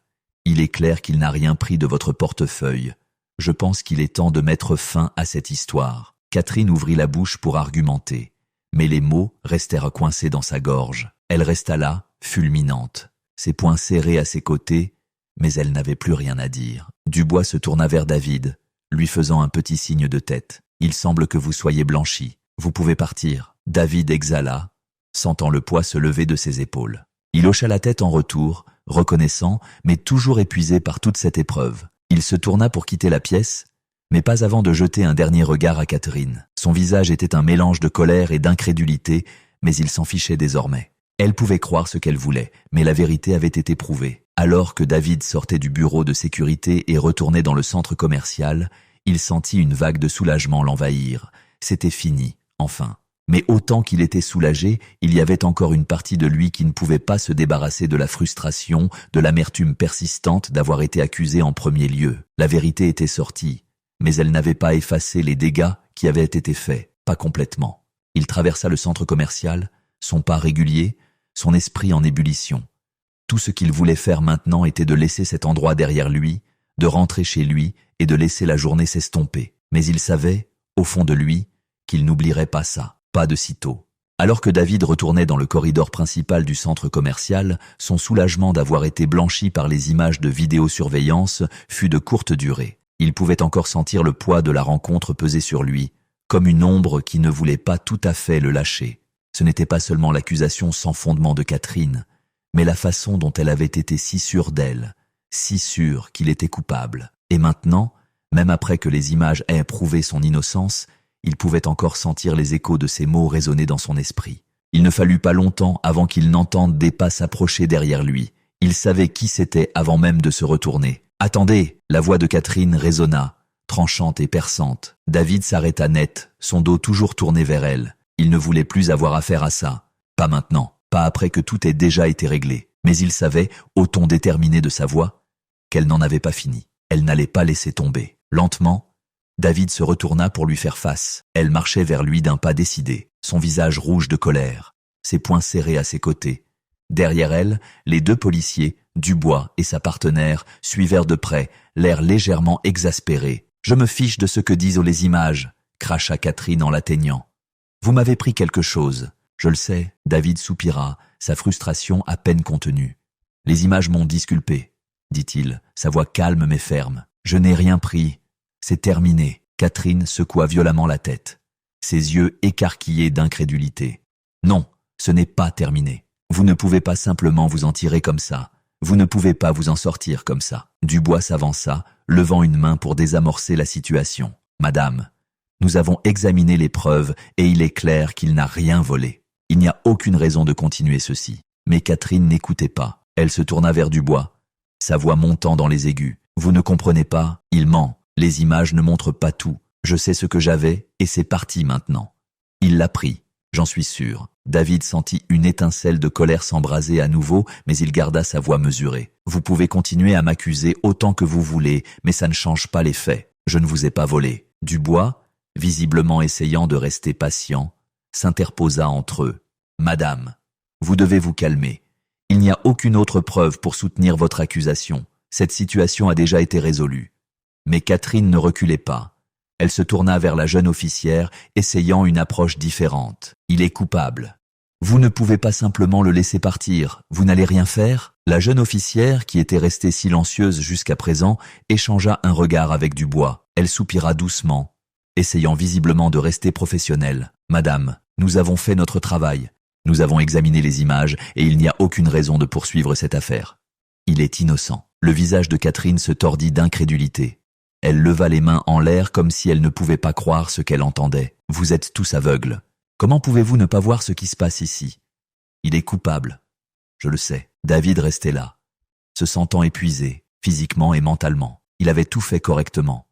Il est clair qu'il n'a rien pris de votre portefeuille. Je pense qu'il est temps de mettre fin à cette histoire. Catherine ouvrit la bouche pour argumenter, mais les mots restèrent coincés dans sa gorge. Elle resta là, fulminante, ses poings serrés à ses côtés, mais elle n'avait plus rien à dire. Dubois se tourna vers David, lui faisant un petit signe de tête. Il semble que vous soyez blanchi. Vous pouvez partir. David exhala, sentant le poids se lever de ses épaules. Il hocha la tête en retour, reconnaissant, mais toujours épuisé par toute cette épreuve. Il se tourna pour quitter la pièce, mais pas avant de jeter un dernier regard à Catherine. Son visage était un mélange de colère et d'incrédulité, mais il s'en fichait désormais. Elle pouvait croire ce qu'elle voulait, mais la vérité avait été prouvée. Alors que David sortait du bureau de sécurité et retournait dans le centre commercial, il sentit une vague de soulagement l'envahir. C'était fini, enfin. Mais autant qu'il était soulagé, il y avait encore une partie de lui qui ne pouvait pas se débarrasser de la frustration, de l'amertume persistante d'avoir été accusé en premier lieu. La vérité était sortie, mais elle n'avait pas effacé les dégâts qui avaient été faits, pas complètement. Il traversa le centre commercial, son pas régulier, son esprit en ébullition. Tout ce qu'il voulait faire maintenant était de laisser cet endroit derrière lui, de rentrer chez lui et de laisser la journée s'estomper. Mais il savait, au fond de lui, qu'il n'oublierait pas ça. Pas de sitôt. Alors que David retournait dans le corridor principal du centre commercial, son soulagement d'avoir été blanchi par les images de vidéosurveillance fut de courte durée. Il pouvait encore sentir le poids de la rencontre peser sur lui, comme une ombre qui ne voulait pas tout à fait le lâcher. Ce n'était pas seulement l'accusation sans fondement de Catherine, mais la façon dont elle avait été si sûre d'elle, si sûre qu'il était coupable. Et maintenant, même après que les images aient prouvé son innocence, il pouvait encore sentir les échos de ces mots résonner dans son esprit. Il ne fallut pas longtemps avant qu'il n'entende des pas s'approcher derrière lui. Il savait qui c'était avant même de se retourner. « Attendez !» La voix de Catherine résonna, tranchante et perçante. David s'arrêta net, son dos toujours tourné vers elle. Il ne voulait plus avoir affaire à ça. Pas maintenant, pas après que tout ait déjà été réglé. Mais il savait, au ton déterminé de sa voix, qu'elle n'en avait pas fini. Elle n'allait pas laisser tomber. Lentement, David se retourna pour lui faire face. Elle marchait vers lui d'un pas décidé, son visage rouge de colère, ses poings serrés à ses côtés. Derrière elle, les deux policiers, Dubois et sa partenaire, suivèrent de près, l'air légèrement exaspéré. « Je me fiche de ce que disent les images !» cracha Catherine en l'atteignant. « Vous m'avez pris quelque chose. » « Je le sais. » David soupira, sa frustration à peine contenue. « Les images m'ont disculpé, » dit-il, sa voix calme mais ferme. « Je n'ai rien pris. C'est terminé. » Catherine secoua violemment la tête, ses yeux écarquillés d'incrédulité. « Non, ce n'est pas terminé. Vous ne pouvez pas simplement vous en tirer comme ça. Vous ne pouvez pas vous en sortir comme ça. » Dubois s'avança, levant une main pour désamorcer la situation. « Madame, nous avons examiné les preuves et il est clair qu'il n'a rien volé. Il n'y a aucune raison de continuer ceci. » Mais Catherine n'écoutait pas. Elle se tourna vers Dubois, sa voix montant dans les aigus. « Vous ne comprenez pas, il ment. Les images ne montrent pas tout. Je sais ce que j'avais et c'est parti maintenant. » Il l'a pris, j'en suis sûr. David sentit une étincelle de colère s'embraser à nouveau, mais il garda sa voix mesurée. « Vous pouvez continuer à m'accuser autant que vous voulez, mais ça ne change pas les faits. Je ne vous ai pas volé. » Dubois, visiblement essayant de rester patient, s'interposa entre eux. « Madame, vous devez vous calmer. Il n'y a aucune autre preuve pour soutenir votre accusation. Cette situation a déjà été résolue. » Mais Catherine ne reculait pas. Elle se tourna vers la jeune officière, essayant une approche différente. « Il est coupable. Vous ne pouvez pas simplement le laisser partir. Vous n'allez rien faire ?» La jeune officière, qui était restée silencieuse jusqu'à présent, échangea un regard avec Dubois. Elle soupira doucement, essayant visiblement de rester professionnelle. « Madame, nous avons fait notre travail. Nous avons examiné les images et il n'y a aucune raison de poursuivre cette affaire. Il est innocent. » Le visage de Catherine se tordit d'incrédulité. Elle leva les mains en l'air comme si elle ne pouvait pas croire ce qu'elle entendait. « Vous êtes tous aveugles. Comment pouvez-vous ne pas voir ce qui se passe ici? Il est coupable. Je le sais. » David restait là, se sentant épuisé, physiquement et mentalement. Il avait tout fait correctement.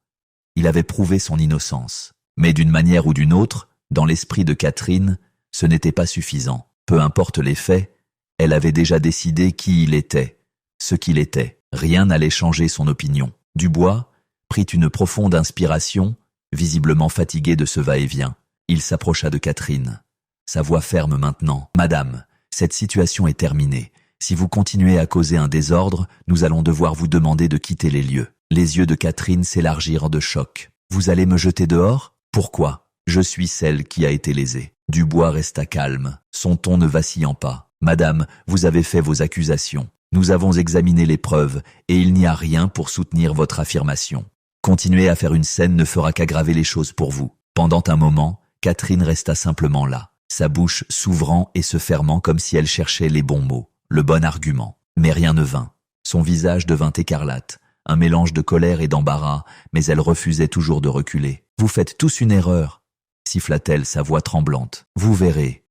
Il avait prouvé son innocence. Mais d'une manière ou d'une autre, Dans l'esprit de Catherine, ce n'était pas suffisant. Peu importe les faits, elle avait déjà décidé qui il était, ce qu'il était. Rien n'allait changer son opinion. Dubois prit une profonde inspiration, visiblement fatigué de ce va-et-vient. Il s'approcha de Catherine. Sa voix ferme maintenant. « Madame, cette situation est terminée. Si vous continuez à causer un désordre, nous allons devoir vous demander de quitter les lieux. » Les yeux de Catherine s'élargirent de choc. « Vous allez me jeter dehors ? Pourquoi ? Je suis celle qui a été lésée. » Dubois resta calme, son ton ne vacillant pas. « Madame, vous avez fait vos accusations. Nous avons examiné les preuves et il n'y a rien pour soutenir votre affirmation. Continuer à faire une scène ne fera qu'aggraver les choses pour vous. » Pendant un moment, Catherine resta simplement là, sa bouche s'ouvrant et se fermant comme si elle cherchait les bons mots, le bon argument. Mais rien ne vint. Son visage devint écarlate, un mélange de colère et d'embarras, mais elle refusait toujours de reculer. « Vous faites tous une erreur !» siffla-t-elle, sa voix tremblante. « Vous verrez,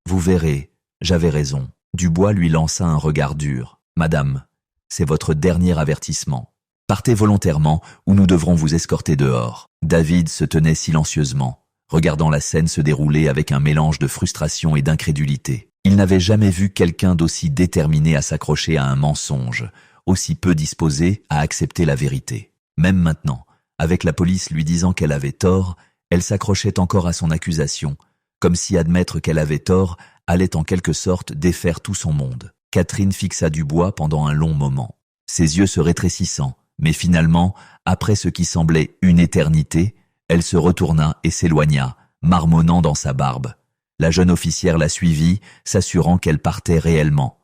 j'avais raison. » Dubois lui lança un regard dur. « Madame, c'est votre dernier avertissement. Partez volontairement ou nous devrons vous escorter dehors. » David se tenait silencieusement, regardant la scène se dérouler avec un mélange de frustration et d'incrédulité. Il n'avait jamais vu quelqu'un d'aussi déterminé à s'accrocher à un mensonge, aussi peu disposé à accepter la vérité. Même maintenant, avec la police lui disant qu'elle avait tort, elle s'accrochait encore à son accusation, comme si admettre qu'elle avait tort allait en quelque sorte défaire tout son monde. Catherine fixa Dubois pendant un long moment, ses yeux se rétrécissant, mais finalement, après ce qui semblait une éternité, elle se retourna et s'éloigna, marmonnant dans sa barbe. La jeune officière la suivit, s'assurant qu'elle partait réellement.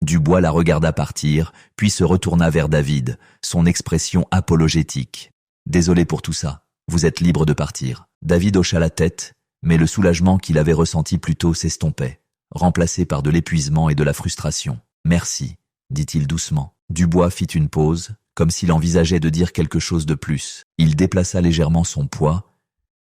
Dubois la regarda partir, puis se retourna vers David, son expression apologétique. « Désolé pour tout ça, vous êtes libre de partir. » David hocha la tête, mais le soulagement qu'il avait ressenti plus tôt s'estompait, remplacé par de l'épuisement et de la frustration. « Merci, » dit-il doucement. Dubois fit une pause, comme s'il envisageait de dire quelque chose de plus. Il déplaça légèrement son poids,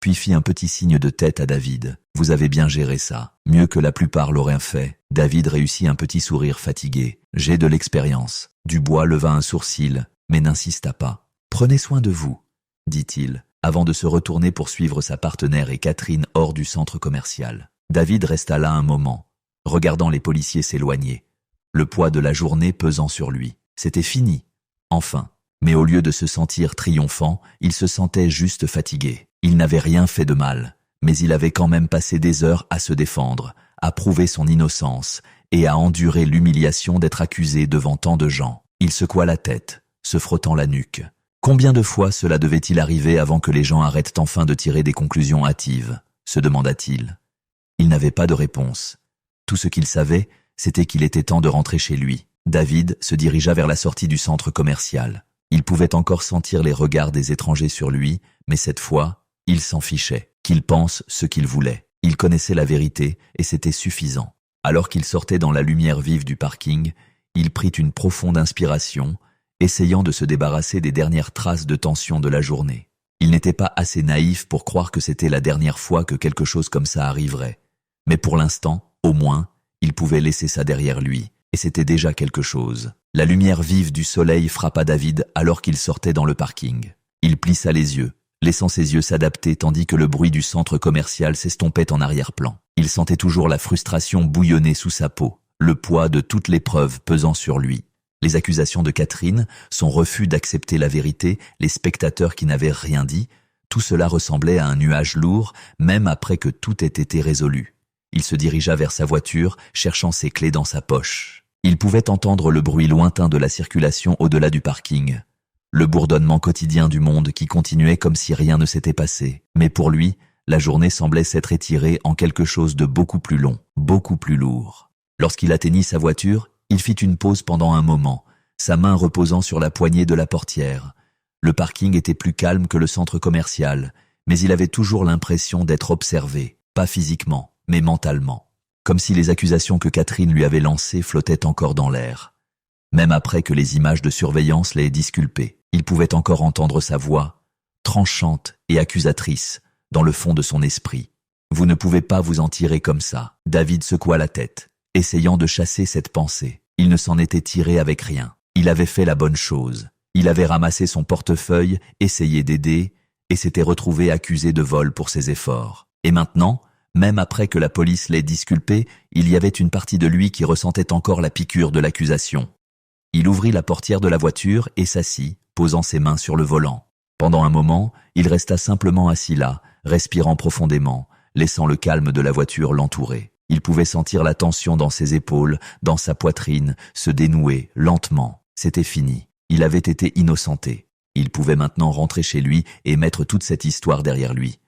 puis fit un petit signe de tête à David. « Vous avez bien géré ça, mieux que la plupart l'auraient fait. » David réussit un petit sourire fatigué. « J'ai de l'expérience. » Dubois leva un sourcil, mais n'insista pas. « Prenez soin de vous, » dit-il, avant de se retourner pour suivre sa partenaire et Catherine hors du centre commercial. David resta là un moment, regardant les policiers s'éloigner, le poids de la journée pesant sur lui. C'était fini, enfin. Mais au lieu de se sentir triomphant, il se sentait juste fatigué. Il n'avait rien fait de mal, mais il avait quand même passé des heures à se défendre, à prouver son innocence et à endurer l'humiliation d'être accusé devant tant de gens. Il secoua la tête, se frottant la nuque. Combien de fois cela devait-il arriver avant que les gens arrêtent enfin de tirer des conclusions hâtives, se demanda-t-il. Il n'avait pas de réponse. Tout ce qu'il savait, c'était qu'il était temps de rentrer chez lui. David se dirigea vers la sortie du centre commercial. Il pouvait encore sentir les regards des étrangers sur lui, mais cette fois, il s'en fichait. Qu'il pense ce qu'il voulait. Il connaissait la vérité et c'était suffisant. Alors qu'il sortait dans la lumière vive du parking, il prit une profonde inspiration, essayant de se débarrasser des dernières traces de tension de la journée. Il n'était pas assez naïf pour croire que c'était la dernière fois que quelque chose comme ça arriverait. Mais pour l'instant, au moins, il pouvait laisser ça derrière lui. Et c'était déjà quelque chose. La lumière vive du soleil frappa David alors qu'il sortait dans le parking. Il plissa les yeux, laissant ses yeux s'adapter tandis que le bruit du centre commercial s'estompait en arrière-plan. Il sentait toujours la frustration bouillonner sous sa peau, le poids de toutes les preuves pesant sur lui. Les accusations de Catherine, son refus d'accepter la vérité, les spectateurs qui n'avaient rien dit, tout cela ressemblait à un nuage lourd, même après que tout ait été résolu. Il se dirigea vers sa voiture, cherchant ses clés dans sa poche. Il pouvait entendre le bruit lointain de la circulation au-delà du parking, le bourdonnement quotidien du monde qui continuait comme si rien ne s'était passé. Mais pour lui, la journée semblait s'être étirée en quelque chose de beaucoup plus long, beaucoup plus lourd. Lorsqu'il atteignit sa voiture, il fit une pause pendant un moment, sa main reposant sur la poignée de la portière. Le parking était plus calme que le centre commercial, mais il avait toujours l'impression d'être observé, pas physiquement, mais mentalement. Comme si les accusations que Catherine lui avait lancées flottaient encore dans l'air. Même après que les images de surveillance l'aient disculpé, il pouvait encore entendre sa voix, tranchante et accusatrice, dans le fond de son esprit. « Vous ne pouvez pas vous en tirer comme ça. » David secoua la tête, essayant de chasser cette pensée. Il ne s'en était tiré avec rien. Il avait fait la bonne chose. Il avait ramassé son portefeuille, essayé d'aider, et s'était retrouvé accusé de vol pour ses efforts. Et maintenant, Même après que la police l'ait disculpé, il y avait une partie de lui qui ressentait encore la piqûre de l'accusation. Il ouvrit la portière de la voiture et s'assit, posant ses mains sur le volant. Pendant un moment, il resta simplement assis là, respirant profondément, laissant le calme de la voiture l'entourer. Il pouvait sentir la tension dans ses épaules, dans sa poitrine, se dénouer lentement. C'était fini. Il avait été innocenté. Il pouvait maintenant rentrer chez lui et mettre toute cette histoire derrière lui.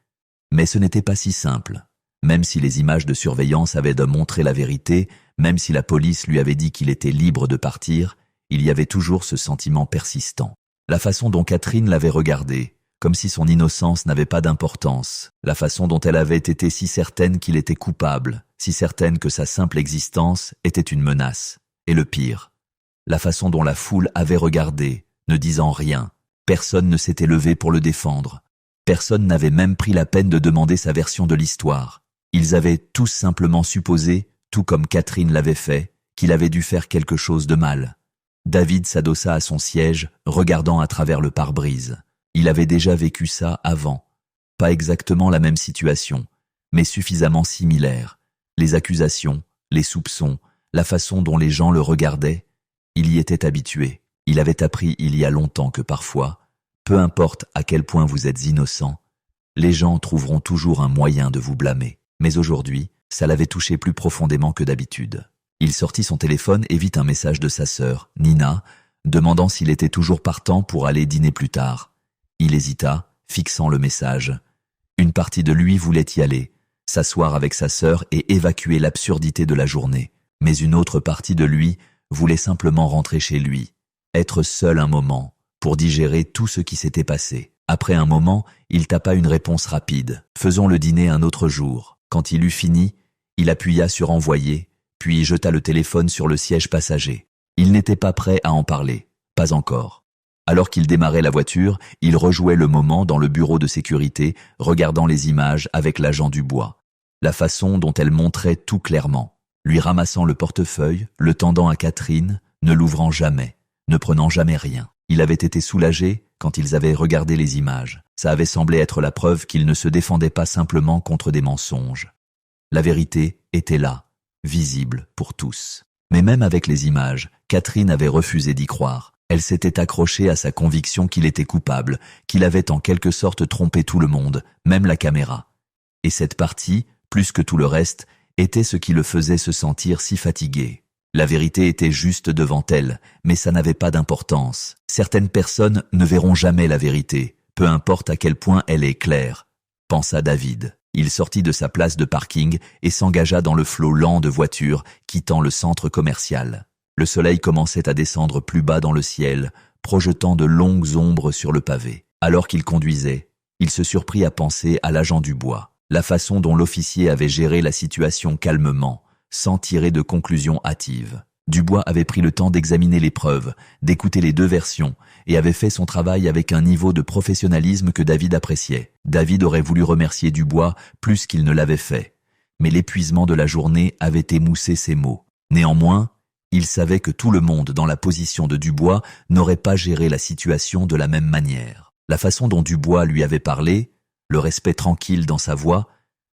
Mais ce n'était pas si simple. Même si les images de surveillance avaient montré la vérité, même si la police lui avait dit qu'il était libre de partir, il y avait toujours ce sentiment persistant. La façon dont Catherine l'avait regardé, comme si son innocence n'avait pas d'importance, la façon dont elle avait été si certaine qu'il était coupable, si certaine que sa simple existence était une menace. Et le pire, la façon dont la foule avait regardé, ne disant rien. Personne ne s'était levé pour le défendre. Personne n'avait même pris la peine de demander sa version de l'histoire. Ils avaient tous simplement supposé, tout comme Catherine l'avait fait, qu'il avait dû faire quelque chose de mal. David s'adossa à son siège, regardant à travers le pare-brise. Il avait déjà vécu ça avant. Pas exactement la même situation, mais suffisamment similaire. Les accusations, les soupçons, la façon dont les gens le regardaient, il y était habitué. Il avait appris il y a longtemps que parfois, peu importe à quel point vous êtes innocent, les gens trouveront toujours un moyen de vous blâmer. Mais aujourd'hui, ça l'avait touché plus profondément que d'habitude. Il sortit son téléphone et vit un message de sa sœur, Nina, demandant s'il était toujours partant pour aller dîner plus tard. Il hésita, fixant le message. Une partie de lui voulait y aller, s'asseoir avec sa sœur et évacuer l'absurdité de la journée. Mais une autre partie de lui voulait simplement rentrer chez lui, être seul un moment, pour digérer tout ce qui s'était passé. Après un moment, il tapa une réponse rapide. « Faisons le dîner un autre jour ». Quand il eut fini, il appuya sur « Envoyer », puis jeta le téléphone sur le siège passager. Il n'était pas prêt à en parler, pas encore. Alors qu'il démarrait la voiture, il rejouait le moment dans le bureau de sécurité, regardant les images avec l'agent Dubois. La façon dont elle montrait tout clairement, lui ramassant le portefeuille, le tendant à Catherine, ne l'ouvrant jamais, ne prenant jamais rien. Il avait été soulagé quand ils avaient regardé les images. Ça avait semblé être la preuve qu'il ne se défendait pas simplement contre des mensonges. La vérité était là, visible pour tous. Mais même avec les images, Catherine avait refusé d'y croire. Elle s'était accrochée à sa conviction qu'il était coupable, qu'il avait en quelque sorte trompé tout le monde, même la caméra. Et cette partie, plus que tout le reste, était ce qui le faisait se sentir si fatigué. La vérité était juste devant elle, mais ça n'avait pas d'importance. Certaines personnes ne verront jamais la vérité, peu importe à quel point elle est claire, pensa David. Il sortit de sa place de parking et s'engagea dans le flot lent de voitures quittant le centre commercial. Le soleil commençait à descendre plus bas dans le ciel, projetant de longues ombres sur le pavé. Alors qu'il conduisait, il se surprit à penser à l'agent Dubois. La façon dont l'officier avait géré la situation calmement, sans tirer de conclusions hâtives. Dubois avait pris le temps d'examiner les preuves, d'écouter les deux versions, et avait fait son travail avec un niveau de professionnalisme que David appréciait. David aurait voulu remercier Dubois plus qu'il ne l'avait fait, mais l'épuisement de la journée avait émoussé ses mots. Néanmoins, il savait que tout le monde dans la position de Dubois n'aurait pas géré la situation de la même manière. La façon dont Dubois lui avait parlé, le respect tranquille dans sa voix,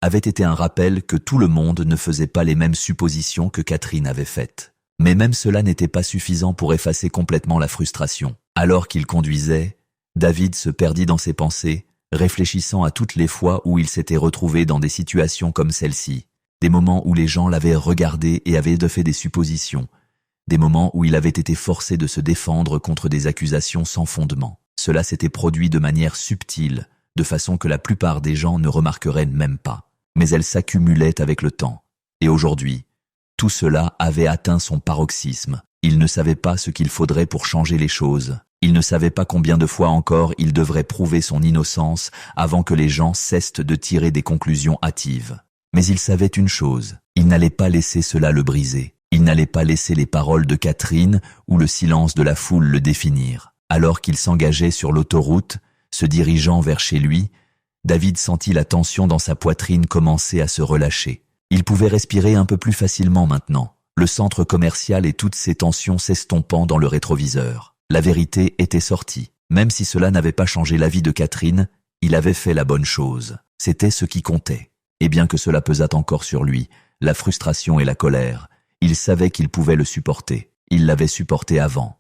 avait été un rappel que tout le monde ne faisait pas les mêmes suppositions que Catherine avait faites. Mais même cela n'était pas suffisant pour effacer complètement la frustration. Alors qu'il conduisait, David se perdit dans ses pensées, réfléchissant à toutes les fois où il s'était retrouvé dans des situations comme celle-ci, des moments où les gens l'avaient regardé et avaient fait des suppositions, des moments où il avait été forcé de se défendre contre des accusations sans fondement. Cela s'était produit de manière subtile, de façon que la plupart des gens ne remarqueraient même pas. Mais elle s'accumulait avec le temps. Et aujourd'hui, tout cela avait atteint son paroxysme. Il ne savait pas ce qu'il faudrait pour changer les choses. Il ne savait pas combien de fois encore il devrait prouver son innocence avant que les gens cessent de tirer des conclusions hâtives. Mais il savait une chose, il n'allait pas laisser cela le briser. Il n'allait pas laisser les paroles de Catherine ou le silence de la foule le définir. Alors qu'il s'engageait sur l'autoroute, se dirigeant vers chez lui, David sentit la tension dans sa poitrine commencer à se relâcher. Il pouvait respirer un peu plus facilement maintenant, le centre commercial et toutes ses tensions s'estompant dans le rétroviseur. La vérité était sortie. Même si cela n'avait pas changé la vie de Catherine, il avait fait la bonne chose. C'était ce qui comptait. Et bien que cela pesât encore sur lui, la frustration et la colère, il savait qu'il pouvait le supporter. Il l'avait supporté avant.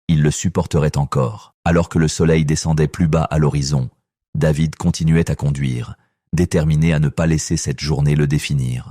Il le supporterait encore. Alors que le soleil descendait plus bas à l'horizon, David continuait à conduire, déterminé à ne pas laisser cette journée le définir.